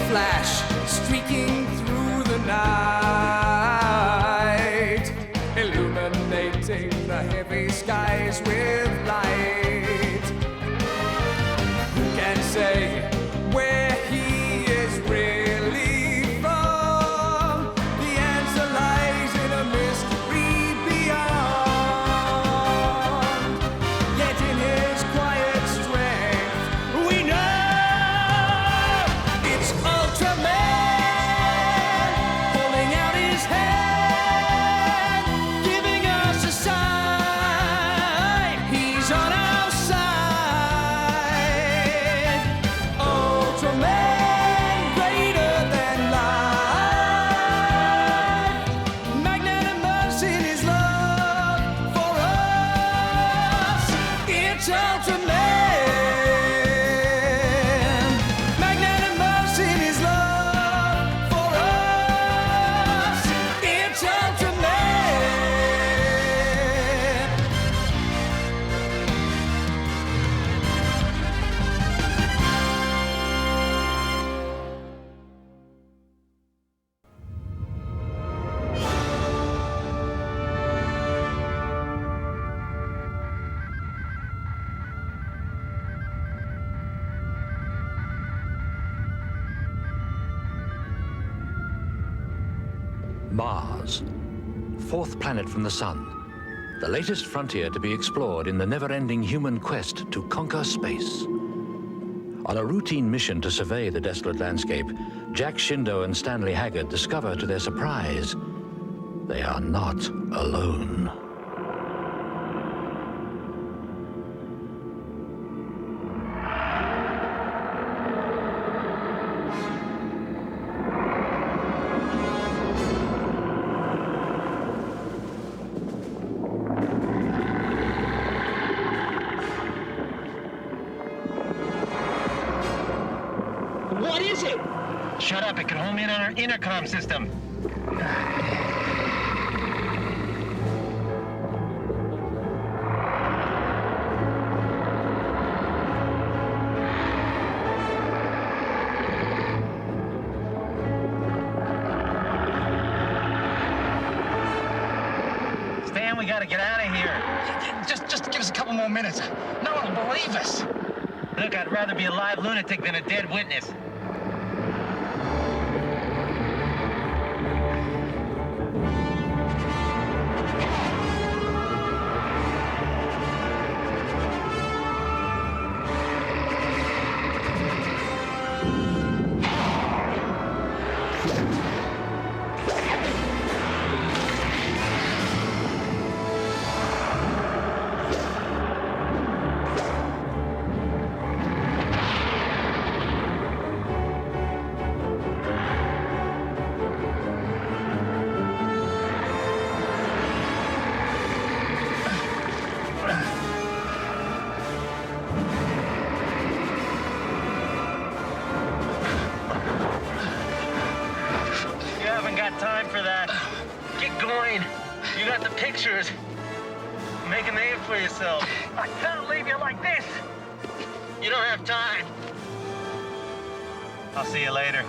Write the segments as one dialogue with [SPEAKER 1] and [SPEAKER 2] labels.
[SPEAKER 1] flash streaking through the night, illuminating the heavy skies with light. Who can say where he is really from? The answer lies in a mystery beyond. Yet in his quiet strength, we know it's Ultraman, holding out his hand, giving us a sign. He's on our side. Ultraman, greater than life, magnanimous in his love for us. It's Ultraman, magnanimous in his love for us. It's Ultraman.
[SPEAKER 2] Mars, fourth planet from the Sun, the latest frontier to be explored in the never-ending human quest to conquer space. On a routine mission to survey the desolate landscape, Jack Shindo and Stanley Haggard discover to their surprise they are not alone.
[SPEAKER 3] What is it?
[SPEAKER 4] Shut up, it can home in on our intercom system. Stan, we gotta get out of here.
[SPEAKER 3] Just give us a couple more minutes. No one will believe us.
[SPEAKER 4] Look, I'd rather be a live lunatic than a dead witness. Time for that. Get going. You got the pictures. Make a name for yourself. I can't leave you like this. You don't have time. I'll see you later.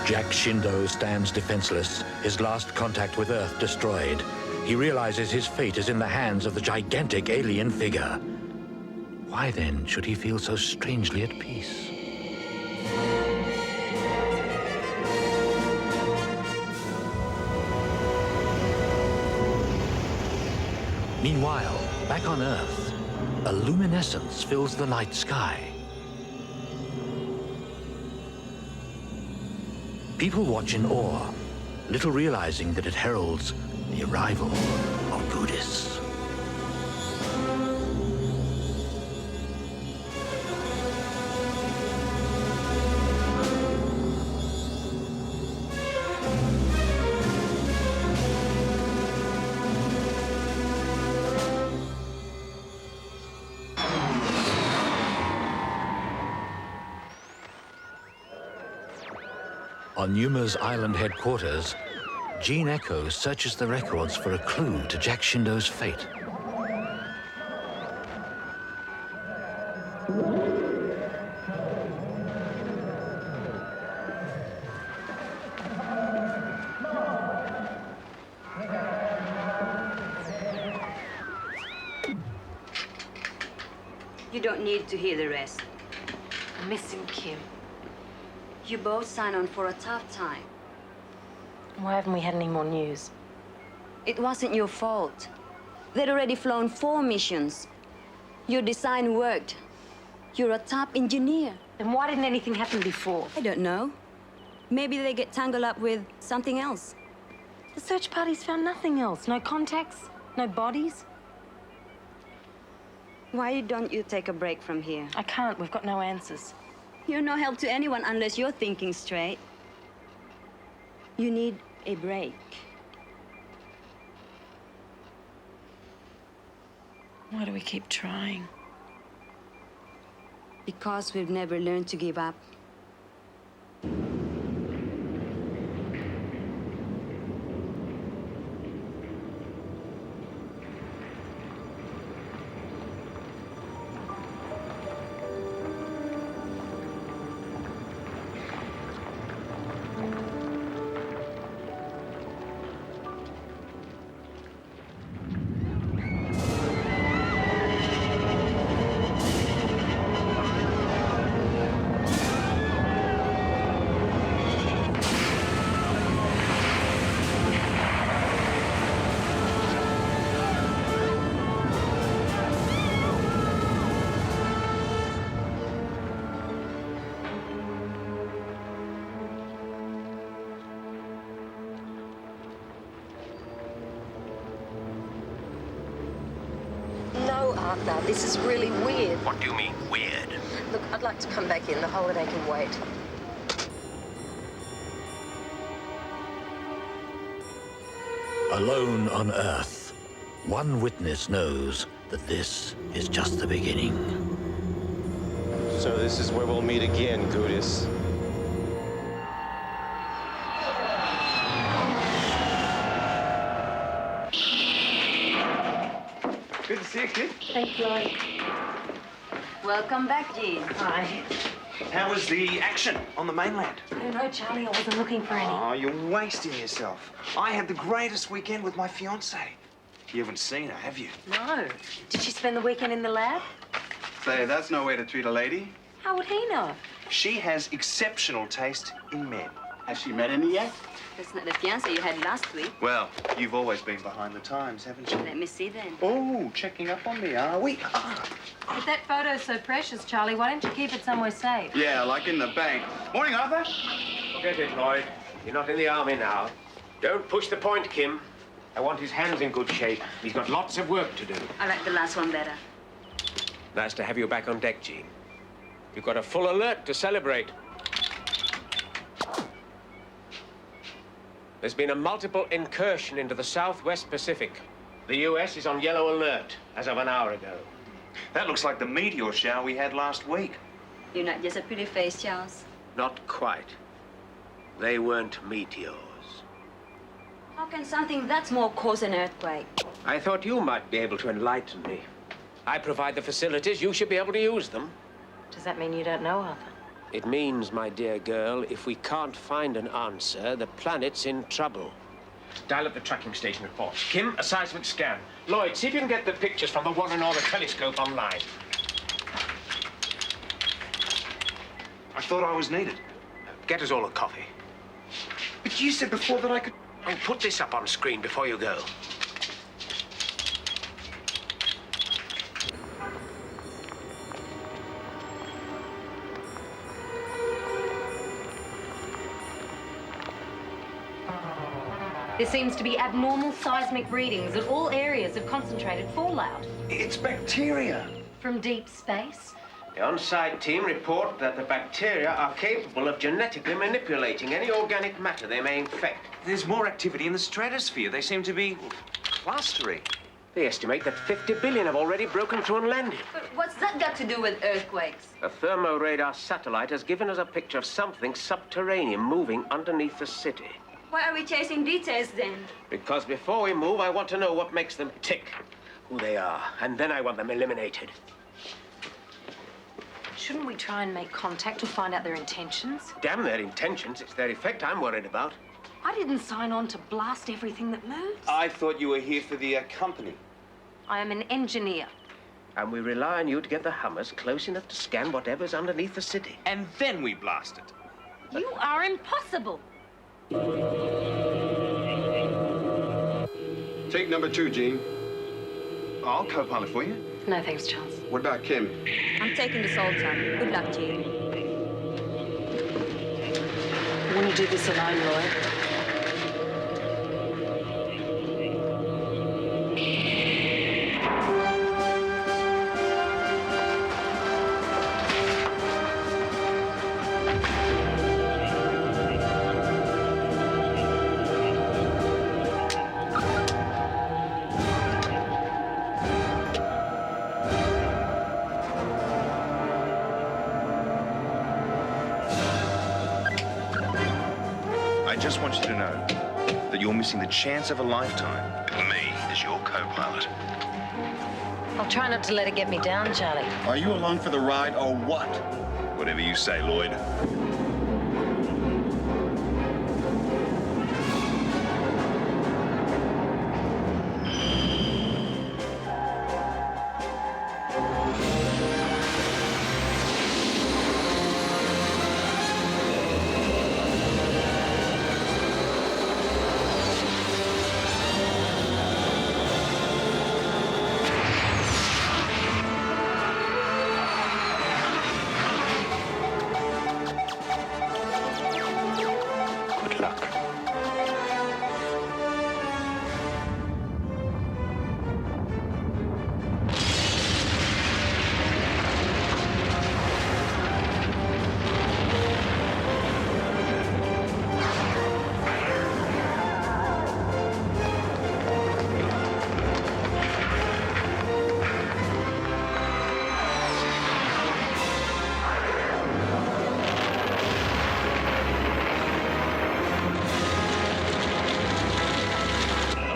[SPEAKER 2] Jack Shindo stands defenseless, his last contact with Earth destroyed. He realizes his fate is in the hands of the gigantic alien figure. Why then should he feel so strangely at peace? Meanwhile, back on Earth, a luminescence fills the night sky. People watch in awe, little realizing that it heralds the arrival of Gudis. On Yuma's island headquarters, Gene Echo searches the records for a clue to Jack Shindo's fate.
[SPEAKER 5] You don't need to hear the rest.
[SPEAKER 6] I'm missing Kim.
[SPEAKER 5] You both signed on for a tough time.
[SPEAKER 6] Why haven't we had any more news?
[SPEAKER 5] It wasn't your fault. They'd already flown 4 missions. Your design worked. You're a top engineer.
[SPEAKER 6] Then why didn't anything happen before?
[SPEAKER 5] I don't know. Maybe they get tangled up with something else.
[SPEAKER 6] The search parties found nothing else. No contacts, no bodies.
[SPEAKER 5] Why don't you take a break from here?
[SPEAKER 6] I can't. We've got no answers.
[SPEAKER 5] You're no help to anyone unless you're thinking straight. You need a break.
[SPEAKER 6] Why do we keep trying?
[SPEAKER 5] Because we've never learned to give up.
[SPEAKER 6] No, Arthur, this is really weird.
[SPEAKER 7] What do you mean, weird?
[SPEAKER 6] Look, I'd like to come back in. The holiday can wait.
[SPEAKER 2] Alone on Earth, one witness knows that this is just the beginning.
[SPEAKER 8] So this is where we'll meet again, Gudis.
[SPEAKER 3] Good to see you, kid.
[SPEAKER 6] Thanks, Lloyd.
[SPEAKER 5] Welcome back, Gene.
[SPEAKER 6] Hi.
[SPEAKER 3] How was the action on the mainland?
[SPEAKER 6] I don't know, Charlie. I wasn't looking for any.
[SPEAKER 3] Oh, you're wasting yourself. I had the greatest weekend with my fiancée. You haven't seen her, have you?
[SPEAKER 6] No. Did she spend the weekend in the lab?
[SPEAKER 9] Say, that's no way to treat a lady.
[SPEAKER 6] How would he know?
[SPEAKER 3] She has exceptional taste in men.
[SPEAKER 9] Has she met any yet?
[SPEAKER 5] That's not the fiancé you had last week.
[SPEAKER 3] Well, you've always been behind the times, haven't you?
[SPEAKER 5] Let me see then.
[SPEAKER 3] Oh, checking up on me, are we?
[SPEAKER 6] But that photo's so precious, Charlie. Why don't you keep it somewhere safe?
[SPEAKER 9] Yeah, like in the bank. Morning, Arthur.
[SPEAKER 7] Forget it, Lloyd. You're not in the army now. Don't push the point, Kim. I want his hands in good shape. He's got lots of work to do.
[SPEAKER 5] I like the last one better.
[SPEAKER 7] Nice to have you back on deck, Gene. You've got a full alert to celebrate. There's been a multiple incursion into the Southwest Pacific. The U.S. is on yellow alert as of an hour ago.
[SPEAKER 3] That looks like the meteor shower we had last week.
[SPEAKER 5] You're not just a pretty face, Charles.
[SPEAKER 7] Not quite. They weren't meteors.
[SPEAKER 5] How can something that small cause an earthquake?
[SPEAKER 7] I thought you might be able to enlighten me. I provide the facilities. You should be able to use them.
[SPEAKER 6] Does that mean you don't know, Arthur?
[SPEAKER 7] It means, my dear girl, if we can't find an answer, the planet's in trouble. Dial up the tracking station report. Kim, a seismic scan. Lloyd, see if you can get the pictures from the one and all telescope online.
[SPEAKER 3] I thought I was needed.
[SPEAKER 7] Get us all a coffee.
[SPEAKER 3] But you said before that I could...
[SPEAKER 7] And put this up on screen before you go.
[SPEAKER 6] There seems to be abnormal seismic readings at all areas of concentrated fallout.
[SPEAKER 3] It's bacteria.
[SPEAKER 6] From deep space?
[SPEAKER 7] The on-site team report that the bacteria are capable of genetically manipulating any organic matter they may infect.
[SPEAKER 3] There's more activity in the stratosphere. They seem to be clustering.
[SPEAKER 7] They estimate that 50 billion have already broken through and landed.
[SPEAKER 5] But what's that got to do with earthquakes?
[SPEAKER 7] A thermoradar satellite has given us a picture of something subterranean moving underneath the city.
[SPEAKER 5] Why are we chasing details then?
[SPEAKER 7] Because before we move, I want to know what makes them tick, who they are, and then I want them eliminated.
[SPEAKER 6] Shouldn't we try and make contact to find out their intentions?
[SPEAKER 7] Damn their intentions. It's their effect I'm worried about.
[SPEAKER 6] I didn't sign on to blast everything that moves.
[SPEAKER 9] I thought you were here for the company.
[SPEAKER 6] I am an engineer.
[SPEAKER 7] And we rely on you to get the Hummers close enough to scan whatever's underneath the city.
[SPEAKER 9] And then we blast it.
[SPEAKER 6] You are impossible.
[SPEAKER 9] Take number 2, Gene. I'll co-pilot for you.
[SPEAKER 6] No thanks, Charles.
[SPEAKER 9] What about Kim?
[SPEAKER 5] I'm taking the Sultan. Good luck, Gene.
[SPEAKER 6] I want to do this alone, Lloyd.
[SPEAKER 9] I just want you to know that you're missing the chance of a lifetime with me as your co-pilot.
[SPEAKER 6] I'll try not to let it get me down, Charlie.
[SPEAKER 9] Are you along for the ride or what? Whatever you say, Lloyd.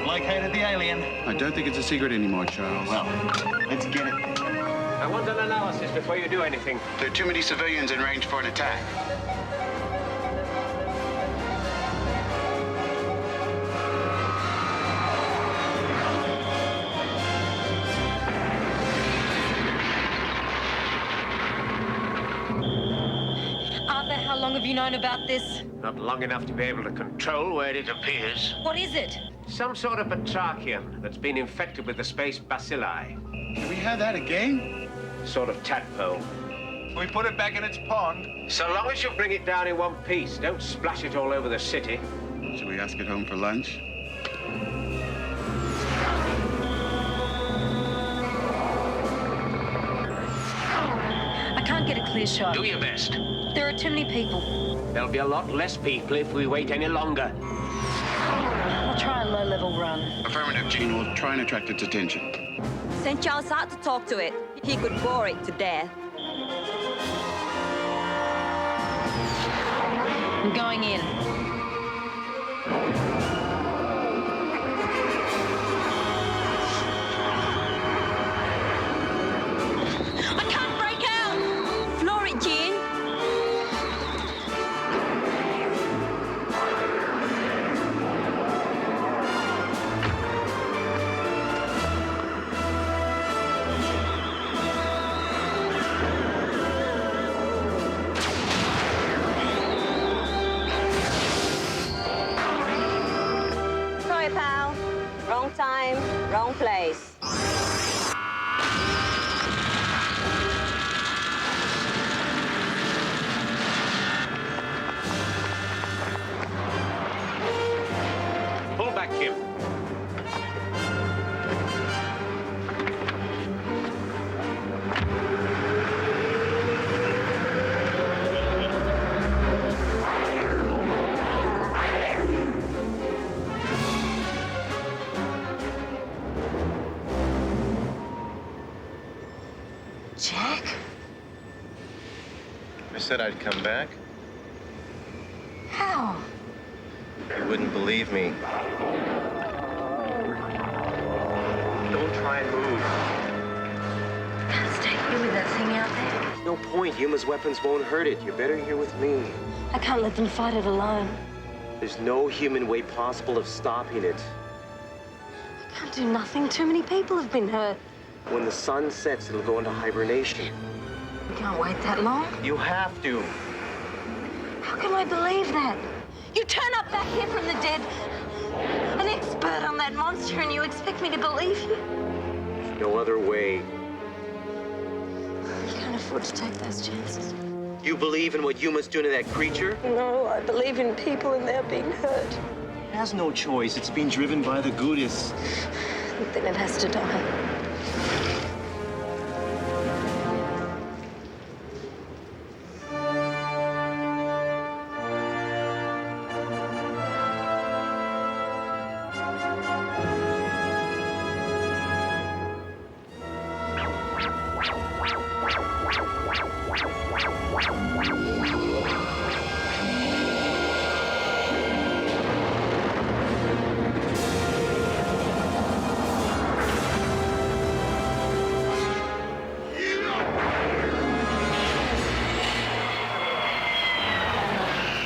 [SPEAKER 9] Located the alien. I don't think it's a secret anymore, Charles. Well, let's get it.
[SPEAKER 7] I want an analysis before you do anything.
[SPEAKER 9] There are too many civilians in range for an attack.
[SPEAKER 6] Arthur, how long have you known about this?
[SPEAKER 7] Not long enough to be able to control where it appears.
[SPEAKER 6] What is it?
[SPEAKER 7] Some sort of batrachian that's been infected with the space bacilli.
[SPEAKER 9] Can we have that again?
[SPEAKER 7] Sort of tadpole.
[SPEAKER 9] Can we put it back in its pond?
[SPEAKER 7] So long as you bring it down in one piece, don't splash it all over the city.
[SPEAKER 9] Should we ask it home for lunch?
[SPEAKER 6] I can't get a clear shot.
[SPEAKER 7] Do your best.
[SPEAKER 6] There are too many people.
[SPEAKER 7] There'll be a lot less people if we wait any longer.
[SPEAKER 6] I'll try a low-level run.
[SPEAKER 9] Affirmative, Gene. We'll try and attract its attention.
[SPEAKER 5] Send Charles out to talk to it. He could bore it to death.
[SPEAKER 6] I'm going in.
[SPEAKER 5] I can't break out! Floor it, Gene. time, wrong place.
[SPEAKER 7] Pull back, Kim.
[SPEAKER 6] Jack?
[SPEAKER 8] I said I'd come back.
[SPEAKER 6] How?
[SPEAKER 8] You wouldn't believe me. Don't try and move.
[SPEAKER 6] Can't stay here with that thing out there.
[SPEAKER 7] No point. Huma's weapons won't hurt it. You're better here with me.
[SPEAKER 6] I can't let them fight it alone.
[SPEAKER 7] There's no human way possible of stopping it.
[SPEAKER 6] I can't do nothing. Too many people have been hurt.
[SPEAKER 7] When the sun sets, it'll go into hibernation.
[SPEAKER 6] We can't wait that long.
[SPEAKER 7] You have to.
[SPEAKER 6] How can I believe that? You turn up back here from the dead, an expert on that monster, and you expect me to believe you?
[SPEAKER 7] No other way.
[SPEAKER 6] I can't afford to take those chances.
[SPEAKER 7] You believe in what Yuma's doing to that creature?
[SPEAKER 6] No, I believe in people and they're being hurt.
[SPEAKER 8] It has no choice. It's being driven by the Gudis.
[SPEAKER 6] Then it has to die.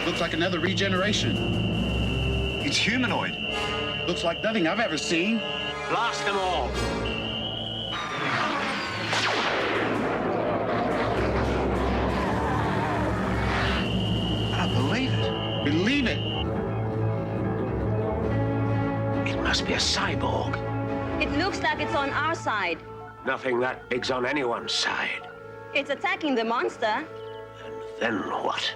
[SPEAKER 10] Looks like another regeneration.
[SPEAKER 9] It's humanoid.
[SPEAKER 10] Looks like nothing I've ever seen.
[SPEAKER 7] Blast them all!
[SPEAKER 9] I believe it.
[SPEAKER 10] Believe it.
[SPEAKER 7] It must be a cyborg.
[SPEAKER 5] It looks like it's on our side.
[SPEAKER 7] Nothing that big's on anyone's side.
[SPEAKER 5] It's attacking the monster.
[SPEAKER 7] And then what?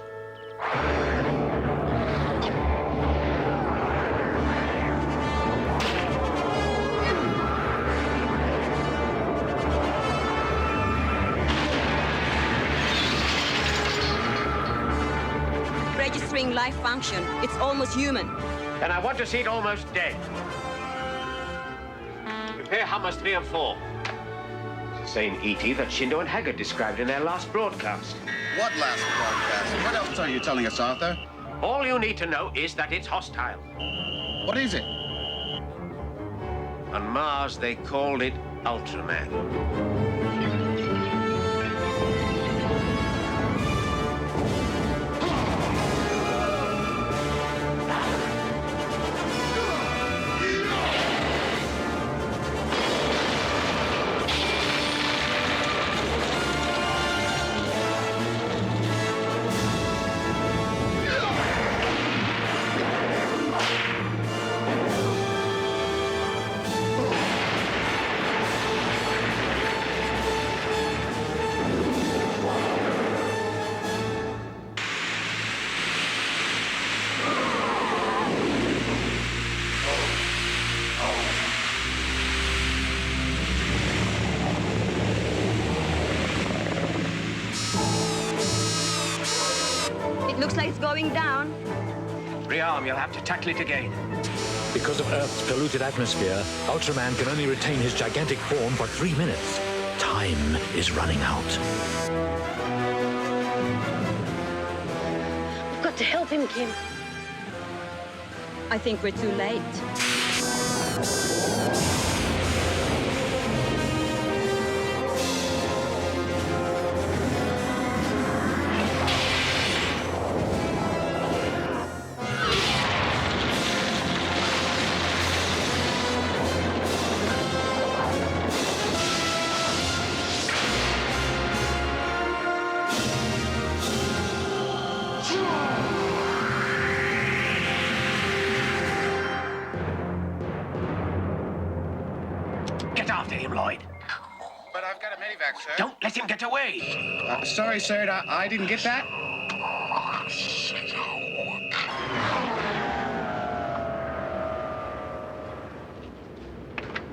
[SPEAKER 5] Registering life function. It's almost human.
[SPEAKER 7] And I want to see it almost dead. Prepare Hammers 3 and 4. It's the same E.T. that Shindo and Haggard described in their last broadcast.
[SPEAKER 10] What last broadcast? What else are you telling us, Arthur?
[SPEAKER 7] All you need to know is that it's hostile.
[SPEAKER 10] What is it?
[SPEAKER 7] On Mars, they called it Ultraman.
[SPEAKER 5] It looks like it's going down.
[SPEAKER 7] Rearm, you'll have to tackle it again.
[SPEAKER 2] Because of Earth's polluted atmosphere, Ultraman can only retain his gigantic form for 3 minutes. Time is running out.
[SPEAKER 6] We've got to help him, Kim.
[SPEAKER 5] I think we're too late.
[SPEAKER 7] after him, Lloyd.
[SPEAKER 10] But I've got a medivac, sir.
[SPEAKER 7] Don't let him get away.
[SPEAKER 10] Sorry, sir. I didn't get that.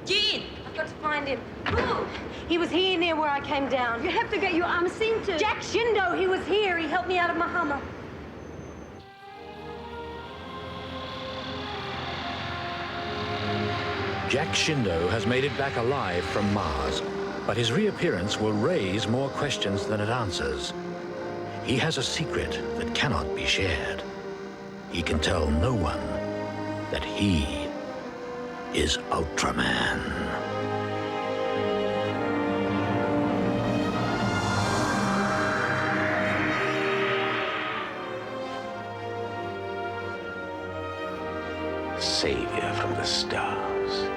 [SPEAKER 6] Jean! I've got to find him. Who? He was here near where I came down. You have to get your arm seen to. Jack Shindo, he was here. He helped me out of my Hummer.
[SPEAKER 2] Jack Shindo has made it back alive from Mars, but his reappearance will raise more questions than it answers. He has a secret that cannot be shared. He can tell no one that he is Ultraman.
[SPEAKER 7] Savior from the stars.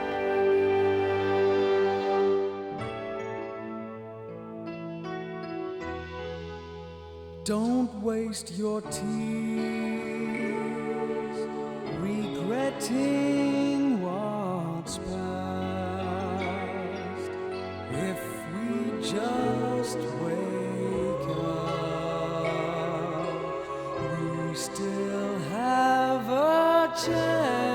[SPEAKER 1] Don't waste your tears regretting what's past. If we just wake up, we still have a chance.